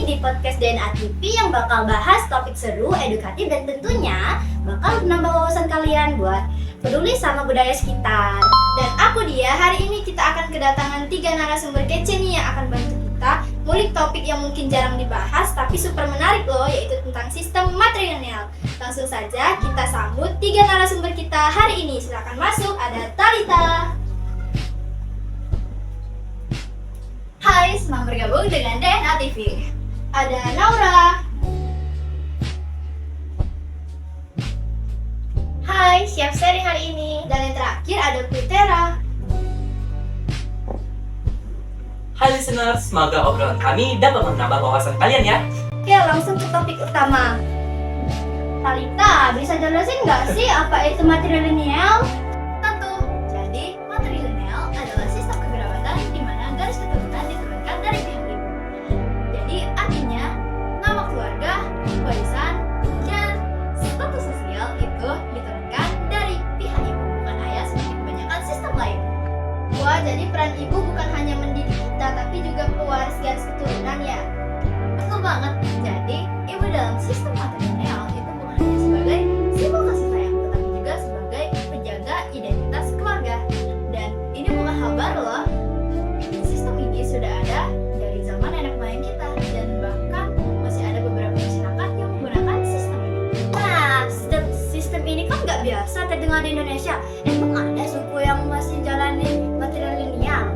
di podcast DNA TV yang bakal bahas topik seru, edukatif, dan tentunya bakal menambah wawasan kalian buat peduli sama budaya sekitar. Dan aku Dia, hari ini kita akan kedatangan 3 narasumber kece nih yang akan bantu kita ngulik topik yang mungkin jarang dibahas tapi super menarik loh, yaitu tentang sistem matrilineal. Langsung saja kita sambut 3 narasumber kita hari ini. Silakan masuk, ada Talita. Hai, selamat bergabung dengan DNA TV. Ada Naura. Hai, siap sharing hari ini. Dan yang terakhir ada Putera. Hai listeners, semoga obrolan kami dapat menambah wawasan kalian ya. Oke, langsung ke topik utama. Talita, bisa jelasin nggak sih apa itu matrilineal? Tentu. Jadi, matrilineal adalah sistem kekerabatan di mana garis keturunan diturunkan dari pihak ibu. Jadi, artinya nama keluarga, warisan, dan status sosial itu diturunkan dari pihak ibu, bukan ayah seperti kebanyakan sistem lain. Wah, jadi peran ibu bukan hanya mendidik kita, tapi juga pewaris garis keturunan ya. Betul banget. Jadi, ibu dalam sistem matrilineal itu bukan hanya sebagai simbol kasih sayang, tetapi juga sebagai penjaga identitas keluarga. Dan ini bukan hal baru loh. Sistem ini sudah ada dari zaman nenek moyang kita, dan bahkan masih ada beberapa masyarakat yang menggunakan sistem ini. Nah, sistem ini kan nggak biasa terdengar di Indonesia. Emang ada suku yang masih jalanin matrilineal?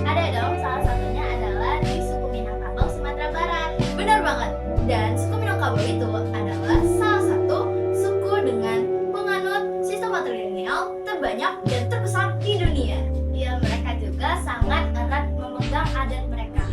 Ada dong, salah satunya adalah di suku Minangkabau, Sumatera Barat. Benar banget. Dan suku Minangkabau itu adalah salah satu suku dengan penganut sistem matrilineal terbanyak dan terbesar di dunia. Ya, mereka juga sangat erat memegang adat mereka.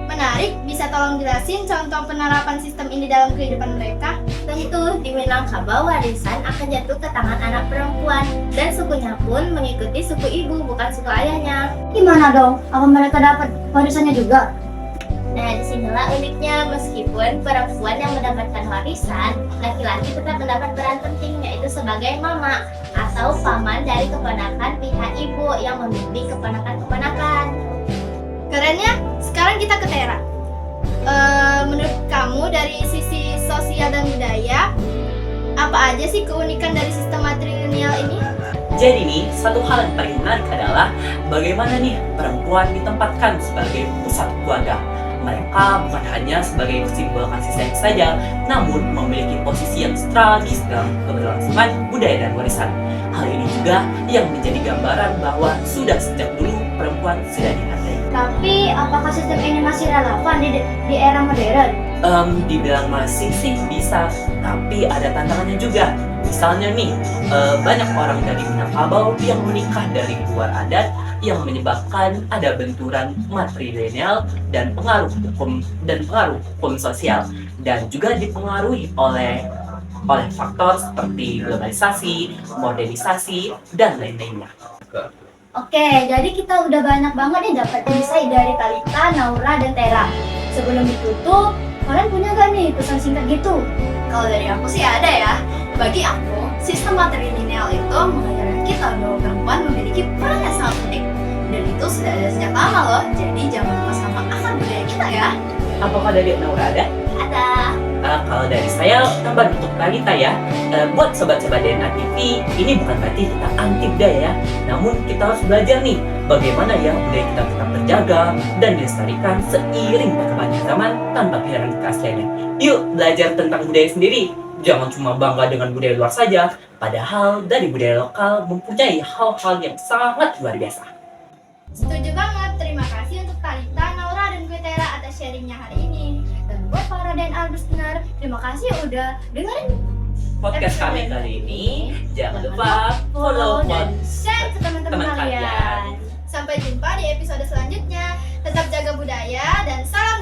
Menarik, bisa tolong jelasin contoh penerapan sistem ini dalam kehidupan mereka? Tentu, di Minangkabau warisan akan jatuh ke tangan anak perempuan, dan sukunya pun mengikuti suku ibu, bukan suku ayahnya. Gimana dong? Apa mereka dapat warisannya juga? Nah, disinilah uniknya, meskipun perempuan yang mendapatkan warisan, laki-laki tetap mendapat peran penting, yaitu sebagai mama atau paman dari keponakan pihak ibu yang membimbing keponakan-keponakan. Kerennya, sekarang kita ke Tera. Menurut kamu dari sisi sosial dan budaya, apa aja sih keunikan dari sistem matrilineal ini? Jadi nih, satu hal yang paling menarik adalah bagaimana nih perempuan ditempatkan sebagai pusat keluarga. Mereka bukan hanya sebagai simbol kasih sayang saja, namun memiliki posisi yang strategis dalam keberlangsungan budaya dan warisan. Hal ini juga yang menjadi gambaran bahwa sudah sejak dulu perempuan sudah dihargai. Tapi apakah sistem ini masih relevan di era modern? Dibilang masih sih bisa, tapi ada tantangannya juga. Misalnya nih, banyak orang dari Minangkabau yang menikah dari luar adat yang menyebabkan ada benturan matrilineal dan pengaruh hukum sosial, dan juga dipengaruhi oleh faktor seperti globalisasi, modernisasi, dan lain-lainnya. Oke, jadi kita udah banyak banget nih dapat insight dari Talita, Naura, dan Tera. Sebelum ditutup, kalian punya gak nih pesan singkat gitu? Kalau dari aku sih ada ya. Bagi aku, sistem matrilineal itu mengajarkan kita bahwa perempuan memiliki peran yang sangat penting. Dan itu sudah ada sejak lama loh, jadi jangan lupa sama akar budaya kita ya. Apakah dari Naura ada? Ada. Kalau dari saya, tambah untuk Talita ya. Buat sobat-sobat DNA TV, ini bukan berarti kita anti budaya ya. Namun kita harus belajar nih, bagaimana ya budaya kita tetap terjaga dan dilestarikan seiring perkembangan zaman tanpa kehilangan keasliannya. Yuk belajar tentang budaya sendiri. Jangan cuma bangga dengan budaya luar saja, padahal dari budaya lokal mempunyai hal-hal yang sangat luar biasa. Setuju banget. Terima kasih untuk Talita, Naura, dan gue Tera atas sharingnya hari ini. Dan buat para DNA listener, terima kasih udah dengerin podcast kami kali ini. Jangan lupa follow dan share ke teman-teman kalian. Sampai jumpa di episode selanjutnya. Tetap jaga budaya dan salam